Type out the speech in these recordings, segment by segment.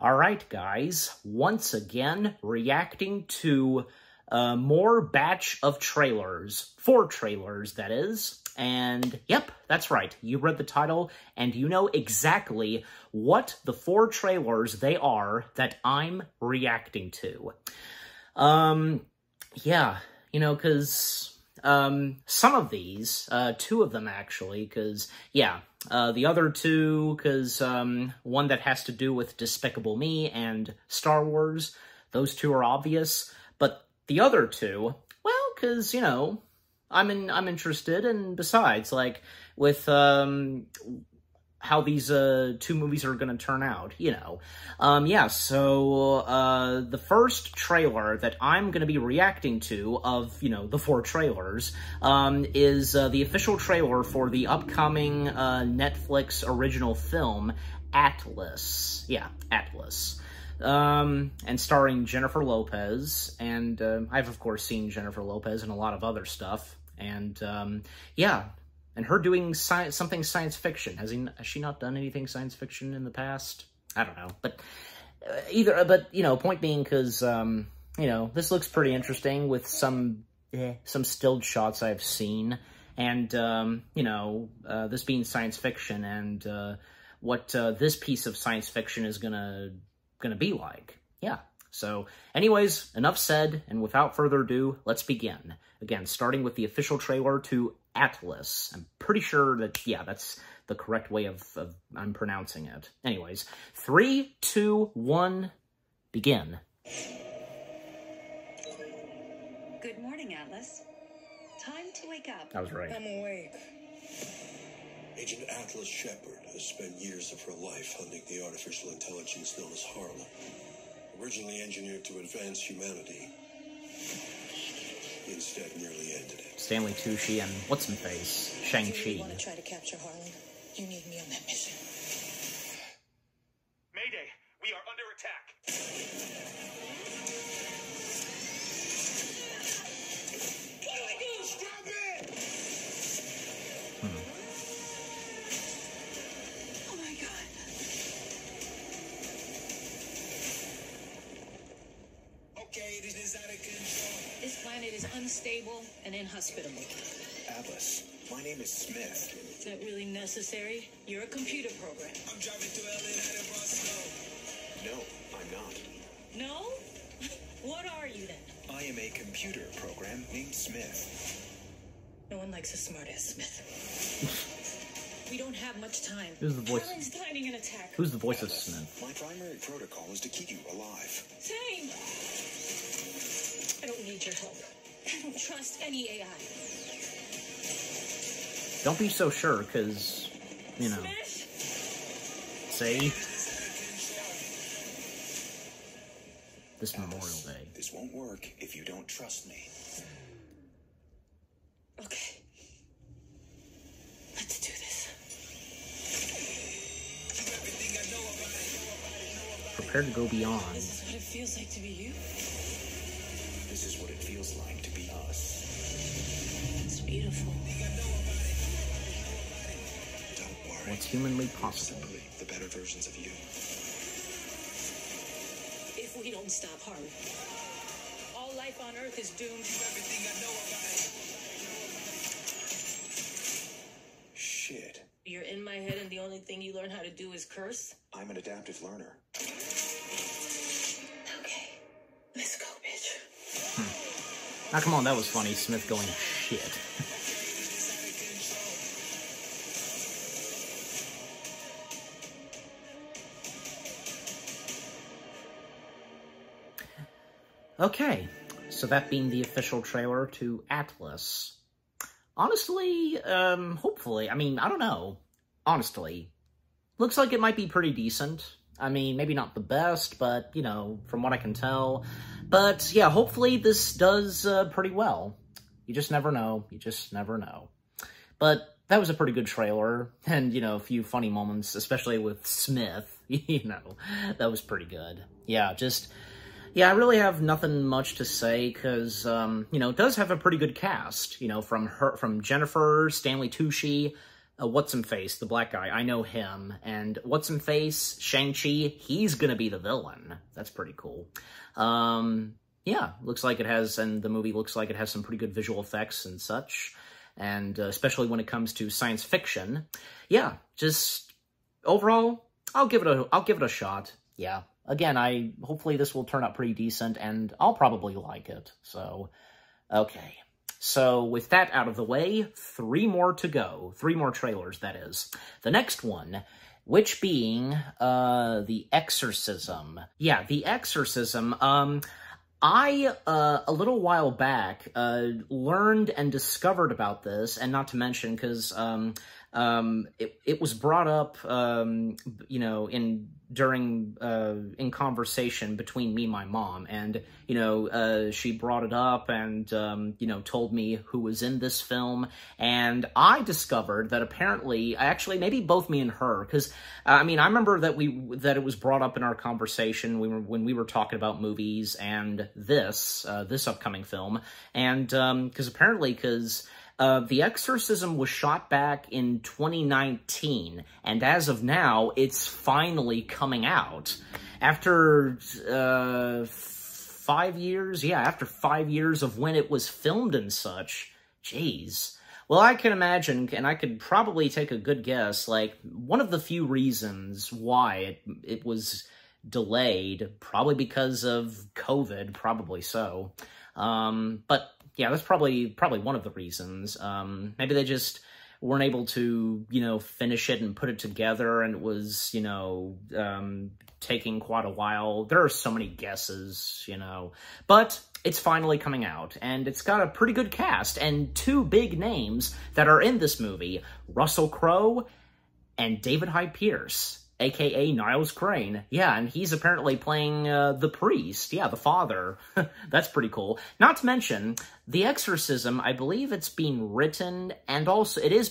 Alright guys, once again, reacting to more batch of trailers. 4 trailers, that is. And yep, that's right, you read the title, and you know exactly what the 4 trailers they are that I'm reacting to. Yeah, you know, because some of these, 2 of them actually, because, yeah, the other 2, because one that has to do with Despicable Me and Star Wars, those 2 are obvious, but the other 2, well, because, you know, I'm interested, and besides, like, with how these 2 movies are going to turn out, you know. Yeah, so the first trailer that I'm going to be reacting to of, you know, the 4 trailers is the official trailer for the upcoming Netflix original film, Atlas. Yeah, Atlas. And starring Jennifer Lopez, and I've, of course, seen Jennifer Lopez in a lot of other stuff, and, yeah, and her doing something science fiction. Has she not done anything science fiction in the past? I don't know, but but, you know, point being, because, you know, this looks pretty interesting with some stilled shots I've seen, and, you know, this being science fiction, and, what, this piece of science fiction is gonna be like. Yeah. So, anyways, enough said, and without further ado, let's begin. Again, starting with the official trailer to Atlas. I'm pretty sure that, yeah, that's the correct way of I'm pronouncing it. Anyways, 3, 2, 1, begin. Good morning, Atlas. Time to wake up. I was right. I'm awake. Agent Atlas Shepard has spent years of her life hunting the artificial intelligence known as Harlem. Originally engineered to advance humanity, he instead nearly ended it. Stanley Tucci and what's-in-face, Shang-Chi. You want to try to capture Harlem? You need me on that mission. Mayday! We are under attack! What do I do? Stop it! Oh my god. Okay, this is out of control. This planet is unstable and inhospitable. Atlas, my name is Smith. Is that really necessary? You're a computer program. I'm driving through LA out of Boston. No, I'm not. No? What are you then? I am a computer program named Smith. No one likes a smartass Smith. We don't have much time. Who's the voice? Harlan's planning an attack. Who's the voice of Atlas, Smith? my primary protocol is to keep you alive. Same. I don't need your help. I don't trust any AI. Don't be so sure, because, you know, Smith? see? This Memorial Day. This won't work if you don't trust me. Okay. Let's do this. Prepare to go beyond. This is what it feels like to be you. This is what it feels like to be us. It's beautiful. Don't worry. What's humanly possible. Simply the better versions of you. If we don't stop Harlan, all life on Earth is doomed. Shit. You're in my head, and the only thing you learn how to do is curse? I'm an adaptive learner. Okay. Let's go, bitch. Ah, come on, that was funny. Smith going, shit. Okay, so that being the official trailer to Atlas. Honestly, hopefully, I mean, I don't know. Honestly, looks like it might be pretty decent. I mean, maybe not the best, but, you know, from what I can tell. But, yeah, hopefully this does pretty well. You just never know. You just never know. But that was a pretty good trailer, and, you know, a few funny moments, especially with Smith. You know, that was pretty good. Yeah, just... Yeah, I really have nothing much to say, because, you know, it does have a pretty good cast, you know, from Jennifer, Stanley Tucci, What's-Him-Face, the black guy, I know him. And What's-Him-Face, Shang-Chi, he's gonna be the villain. That's pretty cool. Yeah, looks like it has, and the movie looks like it has some pretty good visual effects and such. And especially when it comes to science fiction. Yeah, just overall, I'll give it a shot. Yeah. Again, hopefully this will turn out pretty decent, and I'll probably like it. So, okay. So, with that out of the way, 3 more to go. 3 more trailers, that is. The next one, which being, The Exorcism. Yeah, The Exorcism, I, a little while back, learned and discovered about this, and not to mention, because, it was brought up, you know, in conversation between me and my mom, and, you know, she brought it up and, you know, told me who was in this film, and I discovered that apparently, actually, maybe both me and her, because, I mean, I remember that it was brought up in our conversation when we were talking about movies and this upcoming film, and, because The Exorcism was shot back in 2019, and as of now, it's finally coming out. After 5 years? Yeah, after 5 years of when it was filmed and such. Jeez. Well, I can imagine, and I could probably take a good guess, like, one of the few reasons why it was delayed, probably because of COVID, probably so. But yeah, that's probably one of the reasons. Maybe they just weren't able to, you know, finish it and put it together, and it was, you know, taking quite a while. There are so many guesses, you know. But it's finally coming out, and it's got a pretty good cast, and 2 big names that are in this movie, Russell Crowe and David Hyde Pierce, a.k.a. Niles Crane. Yeah, and he's apparently playing the priest. Yeah, the father. That's pretty cool. Not to mention, The Exorcism, I believe it's being written, and also it is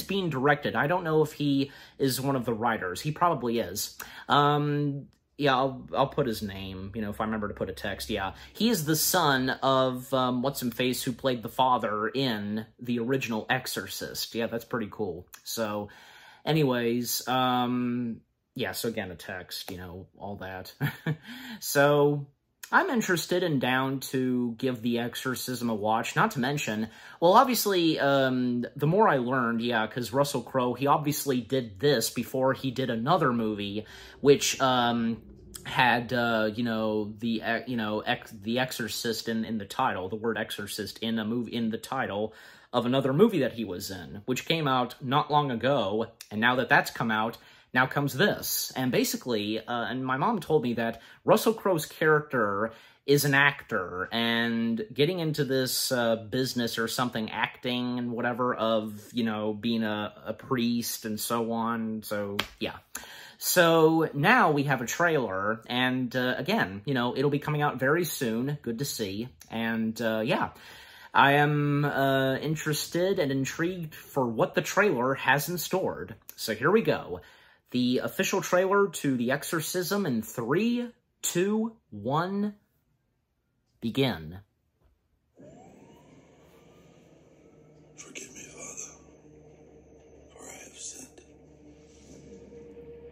being directed. I don't know if he is one of the writers. He probably is. Yeah, I'll put his name, you know, if I remember to put a text. Yeah, he is the son of What's-Him-Face, who played the father in the original Exorcist. Yeah, that's pretty cool. So, anyways, yeah, so again, a text, you know, all that. So, I'm interested and down to give The Exorcism a watch, not to mention, well, obviously, the more I learned, yeah, because Russell Crowe, he obviously did this before he did another movie, which, had, you know, The Exorcist in the title, the word exorcist in the title of another movie that he was in, which came out not long ago, and now that that's come out, now comes this. And basically, and my mom told me that Russell Crowe's character is an actor, and getting into this business or something, acting and whatever, of, you know, being a priest and so on, so, yeah. So, now we have a trailer, and, again, you know, it'll be coming out very soon, good to see, and, yeah. I am interested and intrigued for what the trailer has in store. So here we go. The official trailer to The Exorcism in 3, 2, 1, begin. Forgive me, Father, for I have sinned.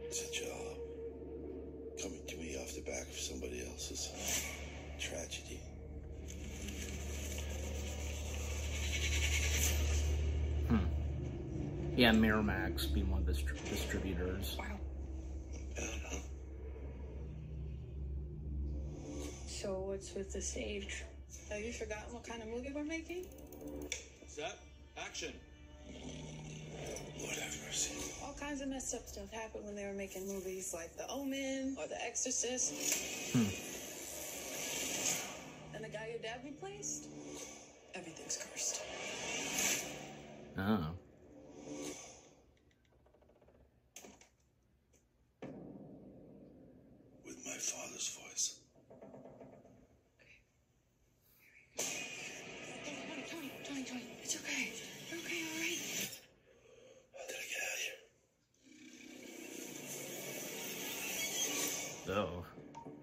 It's a job coming to me off the back of somebody else's tragedy. Yeah, Miramax being one of the distributors. Wow. So what's with the stage? Have you forgotten what kind of movie we're making? Set. Action. Lord have mercy. All kinds of messed up stuff happened when they were making movies like The Omen or The Exorcist. And the guy your dad replaced? Everything's cursed. Oh. With my father's voice. Tony, it's okay. You're okay, all right? How did I get out of here? Oh.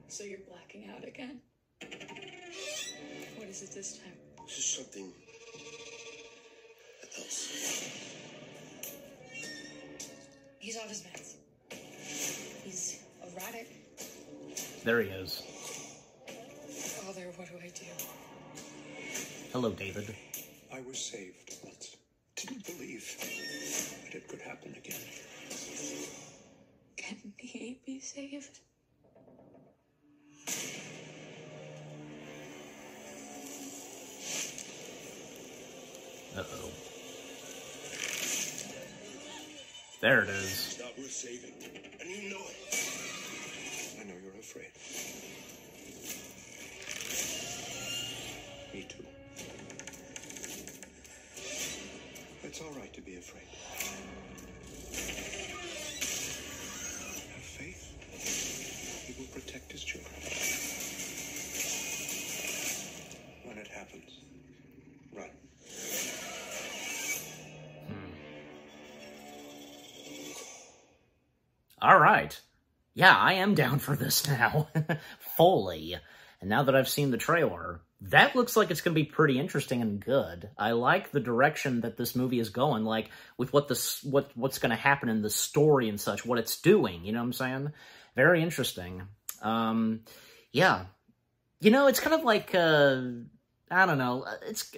So you're blacking out again? What is it this time? This is something else. He's off his meds. He's erratic. There he is. Father, what do I do? Hello, David. I was saved once. Didn't believe that it could happen again. Can he be saved? Uh-oh. There it is. It's not worth saving, and you know it. I know you're afraid. Me too. It's all right to be afraid. Have faith. He will protect his children. When it happens, run. All right. Yeah, I am down for this now. Fully. And now that I've seen the trailer, that looks like it's going to be pretty interesting and good. I like the direction that this movie is going, like, with what's going to happen in the story and such, what it's doing, you know what I'm saying? Very interesting. Yeah. You know, it's kind of like, I don't know, it's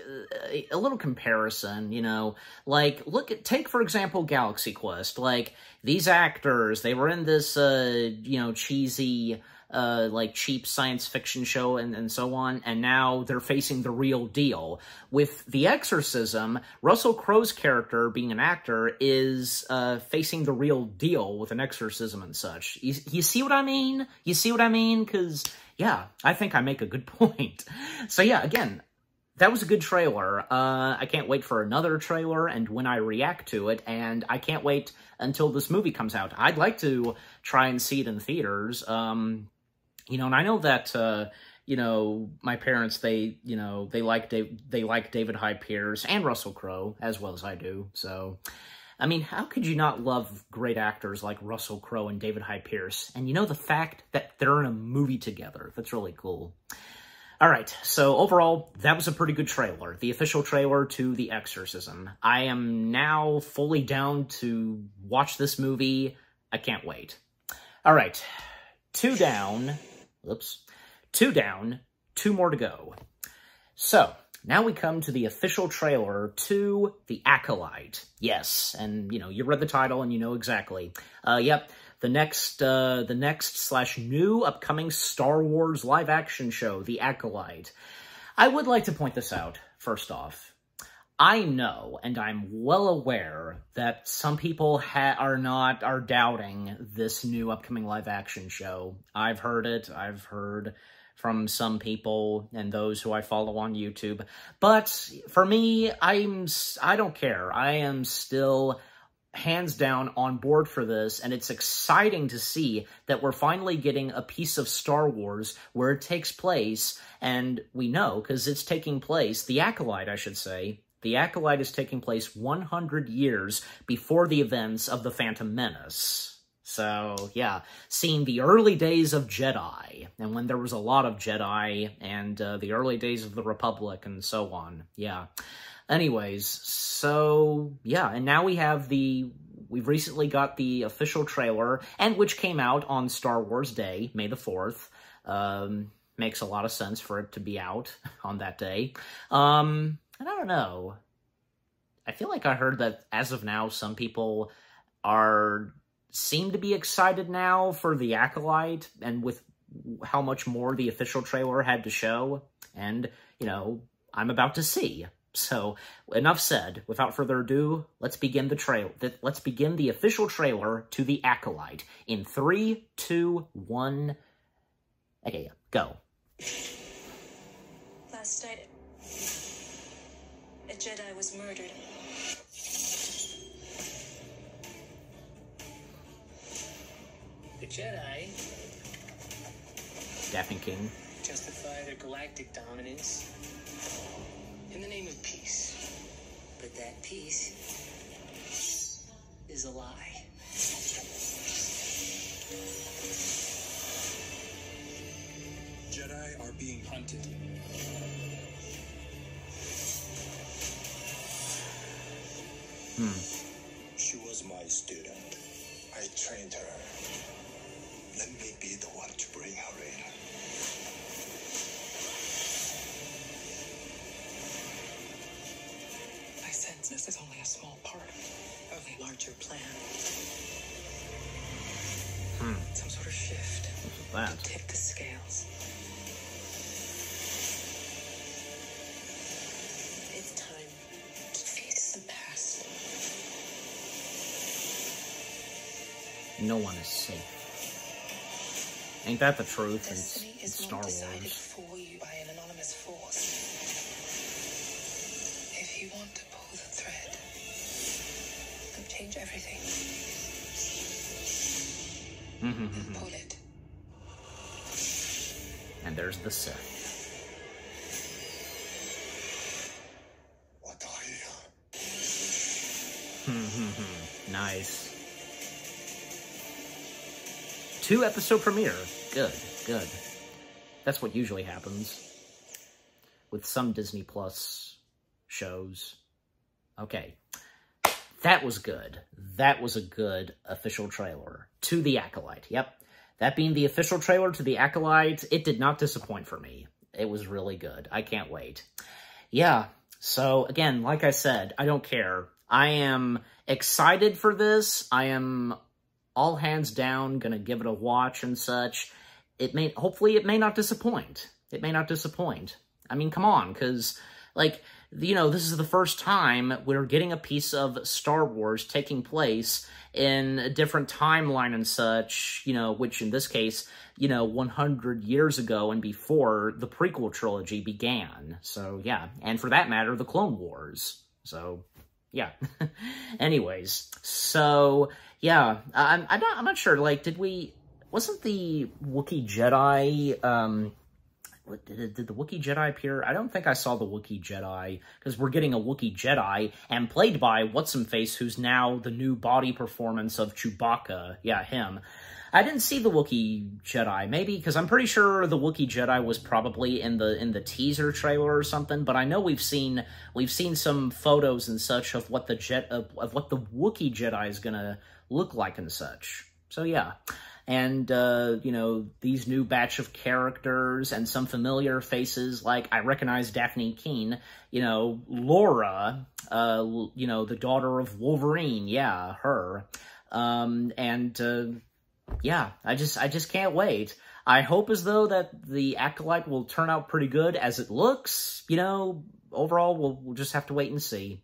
a little comparison, you know, like, take, for example, Galaxy Quest, like, these actors, they were in this, you know, cheesy, like, cheap science fiction show and so on, and now they're facing the real deal. With The Exorcism, Russell Crowe's character, being an actor, is facing the real deal with an exorcism and such. You see what I mean? You see what I mean? Because, yeah, I think I make a good point. So yeah, again, that was a good trailer. I can't wait for another trailer and when I react to it, and I can't wait until this movie comes out. I'd like to try and see it in theaters. You know, and I know that, you know, my parents, they like David Hyde Pierce and Russell Crowe as well as I do. So, I mean, how could you not love great actors like Russell Crowe and David Hyde Pierce? And you know, the fact that they're in a movie together, that's really cool. All right, so overall, that was a pretty good trailer. The official trailer to The Exorcism. I am now fully down to watch this movie. I can't wait. All right, 2 down. Oops. 2 down, 2 more to go. So, now we come to the official trailer to The Acolyte. Yes, and, you know, you read the title and you know exactly. Yep, the next / new upcoming Star Wars live-action show, The Acolyte. I would like to point this out, first off. I know, and I'm well aware, that some people are doubting this new upcoming live-action show. I've heard it. I've heard from some people and those who I follow on YouTube. But for me, I don't care. I am still hands down on board for this, and it's exciting to see that we're finally getting a piece of Star Wars where it takes place, and we know, because it's taking place, The Acolyte, I should say, The Acolyte is taking place 100 years before the events of The Phantom Menace. So, yeah, seeing the early days of Jedi, and when there was a lot of Jedi, and the early days of the Republic, and so on. Yeah. Anyways, so, yeah, and now we've recently got the official trailer, and which came out on Star Wars Day, May the 4th. Makes a lot of sense for it to be out on that day. And I don't know. I feel like I heard that as of now, some people seem to be excited now for The Acolyte, and with how much more the official trailer had to show. And, you know, I'm about to see. So, enough said. Without further ado, let's begin let's begin the official trailer to The Acolyte in 3, 2, 1. Okay, go. Last night, a Jedi was murdered. The Jedi Daphne King. justify their galactic dominance in the name of peace. But that peace is a lie. Jedi are being hunted. She was my student. I trained her. Let me be the one to bring her in. I sense this is only a small part of a larger plan. Some sort of shift That. to tip the scales. It's time to face the past. No one is safe. Ain't that the truth in Destiny is Star not decided Wars? for you by an anonymous force. If you want to pull the thread and change everything, pull it. And there's the Sith. What are you? Nice. 2-episode premiere. Good, good. That's what usually happens with some Disney Plus shows. Okay. That was good. That was a good official trailer to The Acolyte. Yep. That being the official trailer to The Acolyte, it did not disappoint for me. It was really good. I can't wait. Yeah. So, again, like I said, I don't care. I am excited for this. I am all hands down gonna give it a watch and such. Hopefully it may not disappoint. It may not disappoint. I mean, come on, because, like, you know, this is the first time we're getting a piece of Star Wars taking place in a different timeline and such, you know, which in this case, you know, 100 years ago and before the prequel trilogy began. So, yeah. And for that matter, the Clone Wars. So, yeah. Anyways, so, yeah. I'm not sure, like, wasn't the Wookiee Jedi, did the Wookiee Jedi appear? I don't think I saw the Wookiee Jedi, because we're getting a Wookiee Jedi, and played by What's-Him-Face, who's now the new body performance of Chewbacca. Yeah, him. I didn't see the Wookiee Jedi, maybe, because I'm pretty sure the Wookiee Jedi was probably in the teaser trailer or something, but I know we've seen some photos and such of what the Wookiee Jedi is gonna look like and such. So, yeah. And, you know, these new batch of characters and some familiar faces, like, I recognize Daphne Keane, you know, Laura, you know, the daughter of Wolverine, yeah, her, yeah, I just can't wait. I hope as though that the Acolyte will turn out pretty good as it looks, you know, overall, we'll just have to wait and see.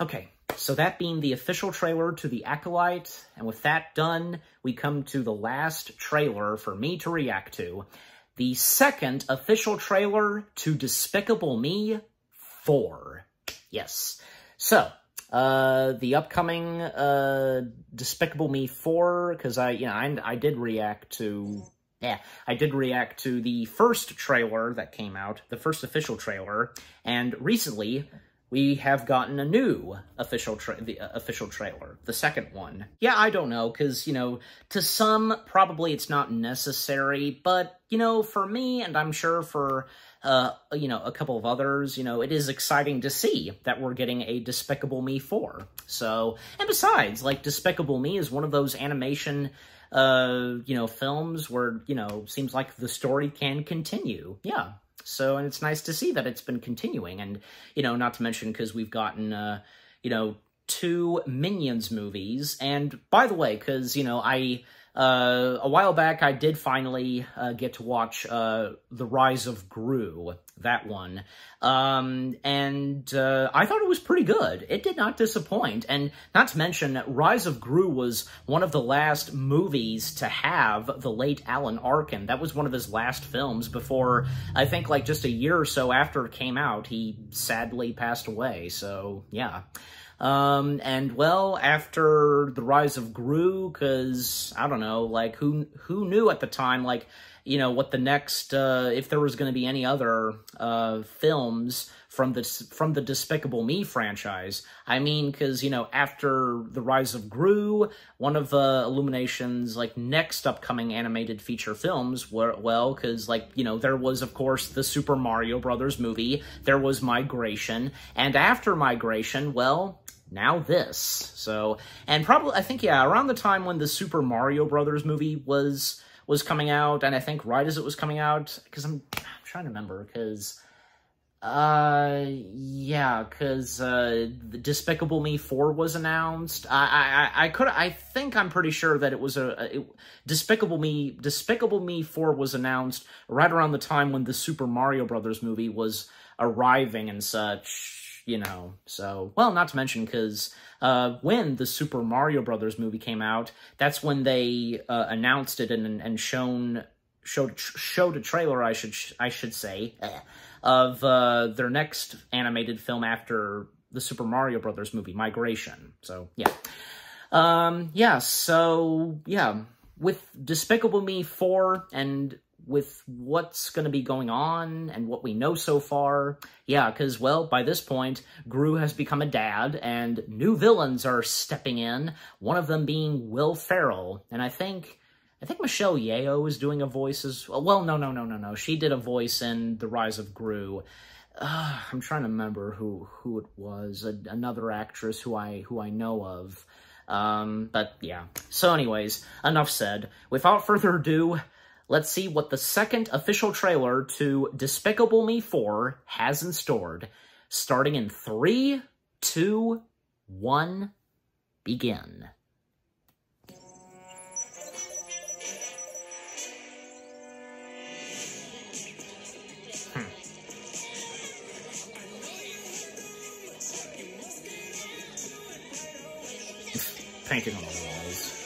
Okay. So that being the official trailer to The Acolyte, and with that done, we come to the last trailer for me to react to. The second official trailer to Despicable Me 4. Yes. So, the upcoming Despicable Me 4, because I did react to... Yeah, I did react to the first trailer that came out, the first official trailer, and recently we have gotten a new official trailer, the second one. Yeah, I don't know, because, you know, to some, probably it's not necessary, but, you know, for me, and I'm sure for, you know, a couple of others, you know, it is exciting to see that we're getting a Despicable Me 4. So, and besides, like, Despicable Me is one of those animation, you know, films where, you know, seems like the story can continue. Yeah. So, and it's nice to see that it's been continuing, and, you know, not to mention, because we've gotten, you know, 2 Minions movies, and, by the way, because, you know, a while back, I did finally get to watch The Rise of Gru, that one, and I thought it was pretty good. It did not disappoint, and not to mention, Rise of Gru was one of the last movies to have the late Alan Arkin. That was one of his last films before, I think, like, just a year or so after it came out, he sadly passed away, so, yeah. And, well, after The Rise of Gru, because, I don't know, like, who knew at the time, like, you know, what the next, if there was going to be any other, films from the Despicable Me franchise. I mean, because, you know, after The Rise of Gru, one of Illumination's, like, next upcoming animated feature films were, well, because, like, you know, there was, of course, the Super Mario Brothers movie, there was Migration, and after Migration, well, now this. So, and probably, I think, yeah, around the time when the Super Mario Brothers movie was coming out, and I think right as it was coming out, because I'm trying to remember, because, yeah, because, Despicable Me 4 was announced. I think I'm pretty sure that it was Despicable Me 4 was announced right around the time when the Super Mario Brothers movie was arriving and such, you know, so, well, not to mention, because, when the Super Mario Brothers movie came out, that's when they, announced it and showed a trailer, I should say, of, their next animated film after the Super Mario Brothers movie, Migration, so, yeah. Yeah, so, yeah, with Despicable Me 4, and with what's going to be going on and what we know so far, yeah, because, well, by this point, Gru has become a dad, and new villains are stepping in, one of them being Will Ferrell, and I think Michelle Yeoh is doing a voice as well. No. She did a voice in The Rise of Gru. I'm trying to remember who it was. Another actress who I know of. But yeah. So anyways, enough said. Without further ado, let's see what the second official trailer to Despicable Me 4 has in store. Starting in 3, 2, 1, begin. Painting on the walls.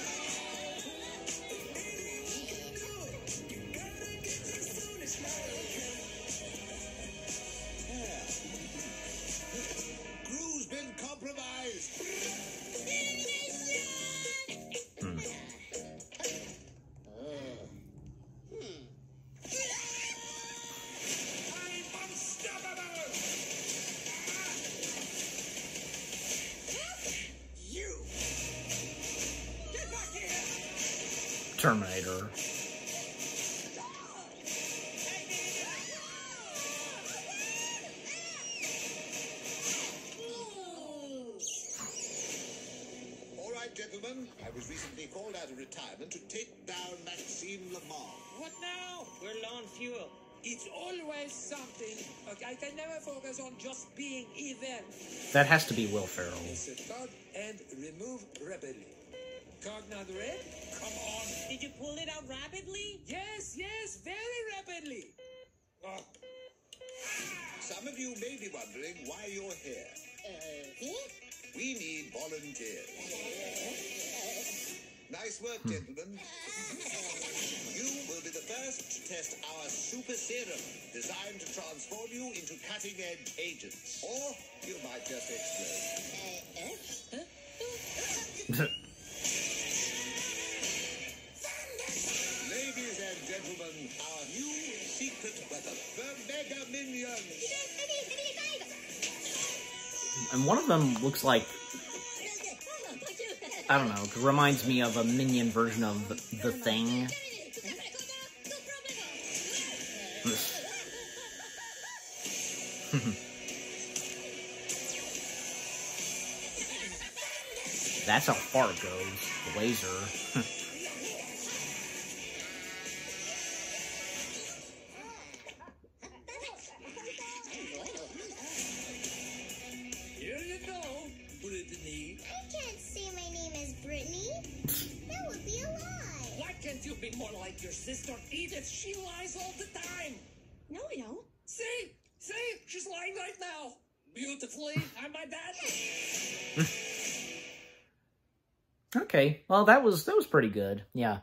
Gru's been compromised. Terminator. All right, gentlemen. I was recently called out of retirement to take down Maxime Lamar. What now? We're low on fuel. It's always something. Okay, I can never focus on just being even. That has to be Will Ferrell. Set cog and remove rapidly. Cog not red? Come on. Did you pull it out rapidly? Yes, very rapidly. Oh. Some of you may be wondering why you're here. We need volunteers. Nice work, gentlemen. You will be the first to test our super serum, designed to transform you into cutting-edge agents. Or you might just explode. Ladies and gentlemen, our new secret weapon, the Mega Minion. And one of them looks like, I don't know, it reminds me of a Minion version of The Thing. That's how far it goes, the laser. Here you go, Brittany. I can't say my name is Brittany. That would be a lie. Why can't you be more like your sister Edith? She lies all the time. No, I don't. See, she's lying right now. Beautifully, am I bad? Okay, well, that was pretty good, yeah.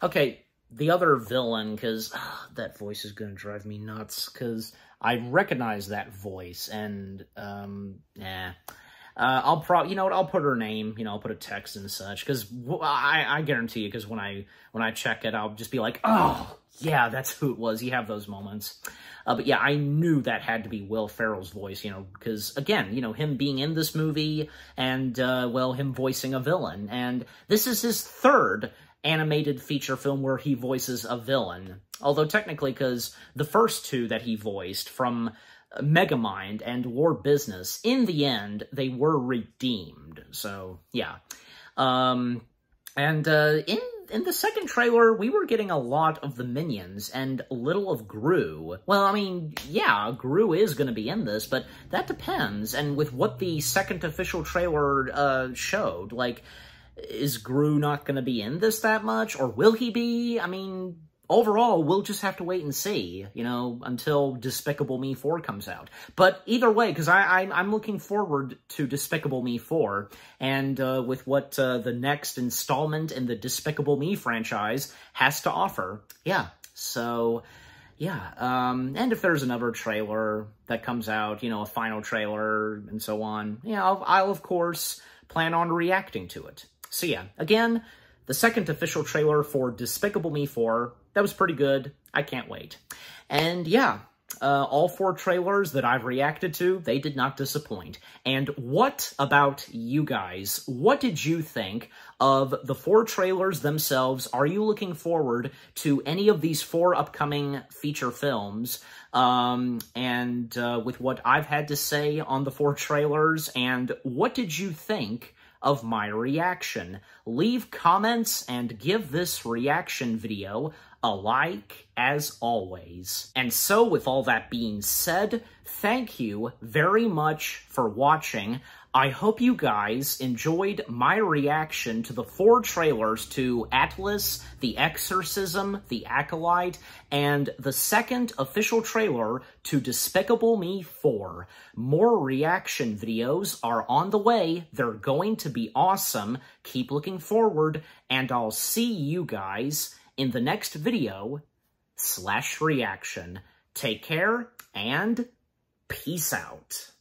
Okay, the other villain, because that voice is gonna drive me nuts, because I recognize that voice, and, I'll you know what, I'll put her name, you know, I'll put a text and such, because I guarantee you, because when I check it, I'll just be like, oh, yeah, that's who it was. You have those moments. But yeah, I knew that had to be Will Ferrell's voice, you know, because, again, you know, him being in this movie and, well, him voicing a villain. And this is his third animated feature film where he voices a villain. Although, technically, because the first two that he voiced, from Megamind and Lord Business, in the end, they were redeemed. So, yeah. In the second trailer, we were getting a lot of the minions and little of Gru. Well, I mean, yeah, Gru is going to be in this, but that depends. And with what the second official trailer showed, like, is Gru not going to be in this that much? Or will he be? I mean, overall, we'll just have to wait and see, you know, until Despicable Me 4 comes out. But either way, because I'm looking forward to Despicable Me 4, and with what the next installment in the Despicable Me franchise has to offer. Yeah, so, yeah. And if there's another trailer that comes out, you know, a final trailer and so on, yeah, I'll of course plan on reacting to it. So yeah, again, the second official trailer for Despicable Me 4, that was pretty good. I can't wait. And yeah, all 4 trailers that I've reacted to, they did not disappoint. And what about you guys? What did you think of the 4 trailers themselves? Are you looking forward to any of these 4 upcoming feature films? With what I've had to say on the 4 trailers, and what did you think of my reaction? Leave comments and give this reaction video a like, as always. And so, with all that being said, thank you very much for watching. I hope you guys enjoyed my reaction to the 4 trailers to Atlas, The Exorcism, The Acolyte, and the second official trailer to Despicable Me 4. More reaction videos are on the way. They're going to be awesome. Keep looking forward, and I'll see you guys in the next video/reaction. Take care, and peace out.